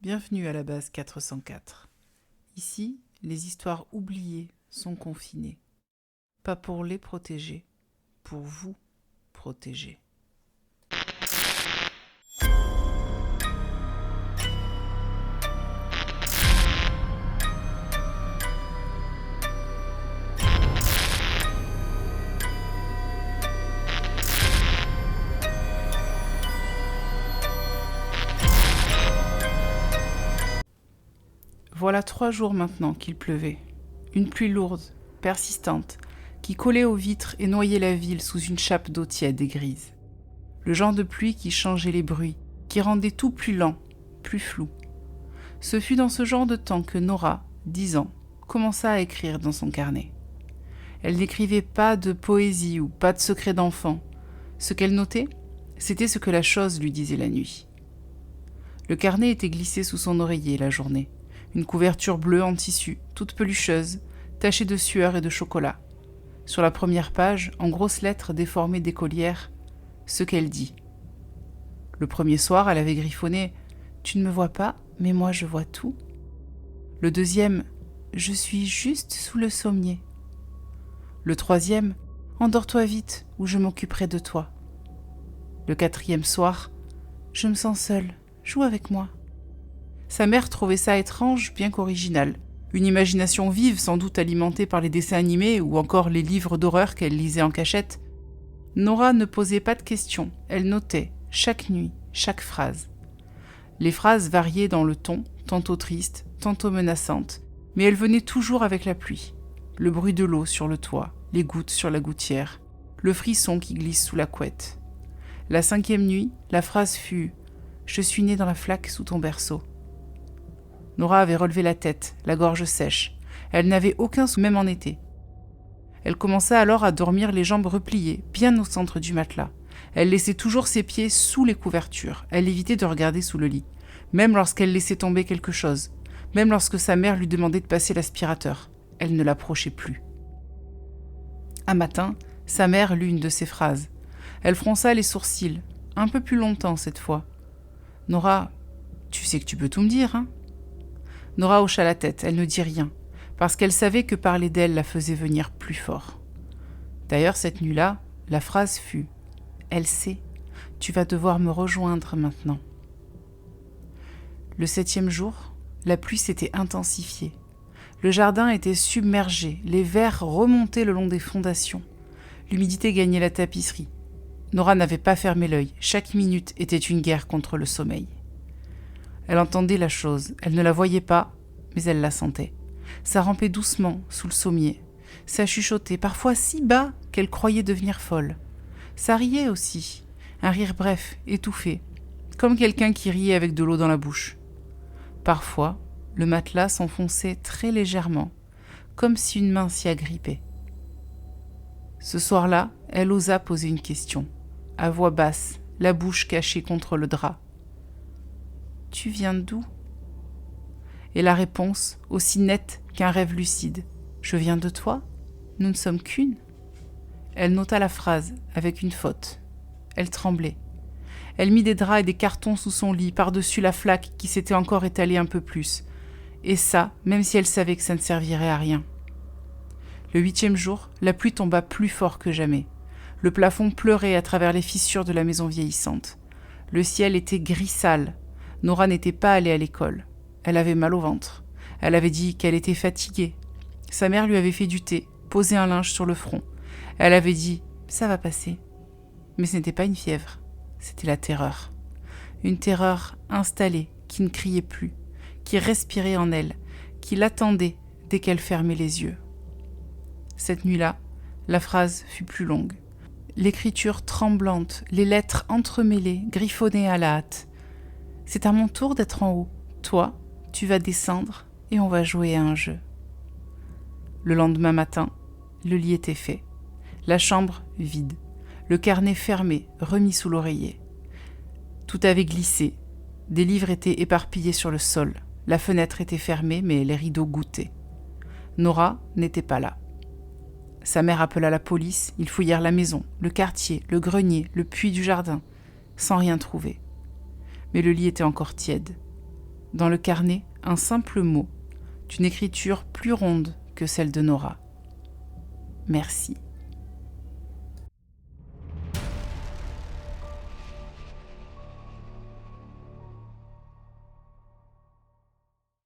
Bienvenue à la base 404. Ici, les histoires oubliées sont confinées. Pas pour les protéger, pour vous protéger. Voilà 3 jours maintenant qu'il pleuvait. Une pluie lourde, persistante, qui collait aux vitres et noyait la ville sous une chape d'eau tiède et grise. Le genre de pluie qui changeait les bruits, qui rendait tout plus lent, plus flou. Ce fut dans ce genre de temps que Nora, 10 ans, commença à écrire dans son carnet. Elle n'écrivait pas de poésie ou pas de secret d'enfant. Ce qu'elle notait, c'était ce que la chose lui disait la nuit. Le carnet était glissé sous son oreiller la journée. Une couverture bleue en tissu, toute pelucheuse, tachée de sueur et de chocolat. Sur la première page, en grosses lettres déformées d'écolière, ce qu'elle dit. Le premier soir, elle avait griffonné « Tu ne me vois pas, mais moi je vois tout ». Le deuxième « Je suis juste sous le sommier ». Le troisième « Endors-toi vite, ou je m'occuperai de toi ». Le quatrième soir « Je me sens seule, joue avec moi ». Sa mère trouvait ça étrange, bien qu'original. Une imagination vive, sans doute alimentée par les dessins animés ou encore les livres d'horreur qu'elle lisait en cachette. Nora ne posait pas de questions, elle notait, chaque nuit, chaque phrase. Les phrases variaient dans le ton, tantôt triste, tantôt menaçante, mais elles venaient toujours avec la pluie. Le bruit de l'eau sur le toit, les gouttes sur la gouttière, le frisson qui glisse sous la couette. La 5e nuit, la phrase fut « Je suis née dans la flaque sous ton berceau ». Nora avait relevé la tête, la gorge sèche. Elle n'avait aucun souffle, même en été. Elle commença alors à dormir les jambes repliées, bien au centre du matelas. Elle laissait toujours ses pieds sous les couvertures. Elle évitait de regarder sous le lit, même lorsqu'elle laissait tomber quelque chose, même lorsque sa mère lui demandait de passer l'aspirateur. Elle ne l'approchait plus. Un matin, sa mère lut une de ses phrases. Elle fronça les sourcils, un peu plus longtemps cette fois. « Nora, tu sais que tu peux tout me dire, hein ?» Nora hocha la tête, elle ne dit rien, parce qu'elle savait que parler d'elle la faisait venir plus fort. D'ailleurs, cette nuit-là, la phrase fut « Elle sait, tu vas devoir me rejoindre maintenant ». Le 7e jour, la pluie s'était intensifiée. Le jardin était submergé, les vers remontaient le long des fondations. L'humidité gagnait la tapisserie. Nora n'avait pas fermé l'œil, chaque minute était une guerre contre le sommeil. Elle entendait la chose, elle ne la voyait pas, mais elle la sentait. Ça rampait doucement sous le sommier. Ça chuchotait, parfois si bas qu'elle croyait devenir folle. Ça riait aussi, un rire bref, étouffé, comme quelqu'un qui riait avec de l'eau dans la bouche. Parfois, le matelas s'enfonçait très légèrement, comme si une main s'y agrippait. Ce soir-là, elle osa poser une question, à voix basse, la bouche cachée contre le drap. « Tu viens d'où » Et la réponse, aussi nette qu'un rêve lucide. « Je viens de toi ? Nous ne sommes qu'une » Elle nota la phrase, avec une faute. Elle tremblait. Elle mit des draps et des cartons sous son lit, par-dessus la flaque qui s'était encore étalée un peu plus. Et ça, même si elle savait que ça ne servirait à rien. Le 8e jour, la pluie tomba plus fort que jamais. Le plafond pleurait à travers les fissures de la maison vieillissante. Le ciel était gris sale. Nora n'était pas allée à l'école. Elle avait mal au ventre. Elle avait dit qu'elle était fatiguée. Sa mère lui avait fait du thé, posé un linge sur le front. Elle avait dit « ça va passer ». Mais ce n'était pas une fièvre, c'était la terreur. Une terreur installée, qui ne criait plus, qui respirait en elle, qui l'attendait dès qu'elle fermait les yeux. Cette nuit-là, la phrase fut plus longue. L'écriture tremblante, les lettres entremêlées, griffonnées à la hâte. C'est à mon tour d'être en haut. Toi, tu vas descendre et on va jouer à un jeu. Le lendemain matin, le lit était fait. La chambre vide. Le carnet fermé, remis sous l'oreiller. Tout avait glissé. Des livres étaient éparpillés sur le sol. La fenêtre était fermée, mais les rideaux gouttaient. Nora n'était pas là. Sa mère appela la police. Ils fouillèrent la maison, le quartier, le grenier, le puits du jardin, sans rien trouver. Mais le lit était encore tiède. dans le carnet un simple mot, d'une écriture plus ronde que celle de Nora. Merci.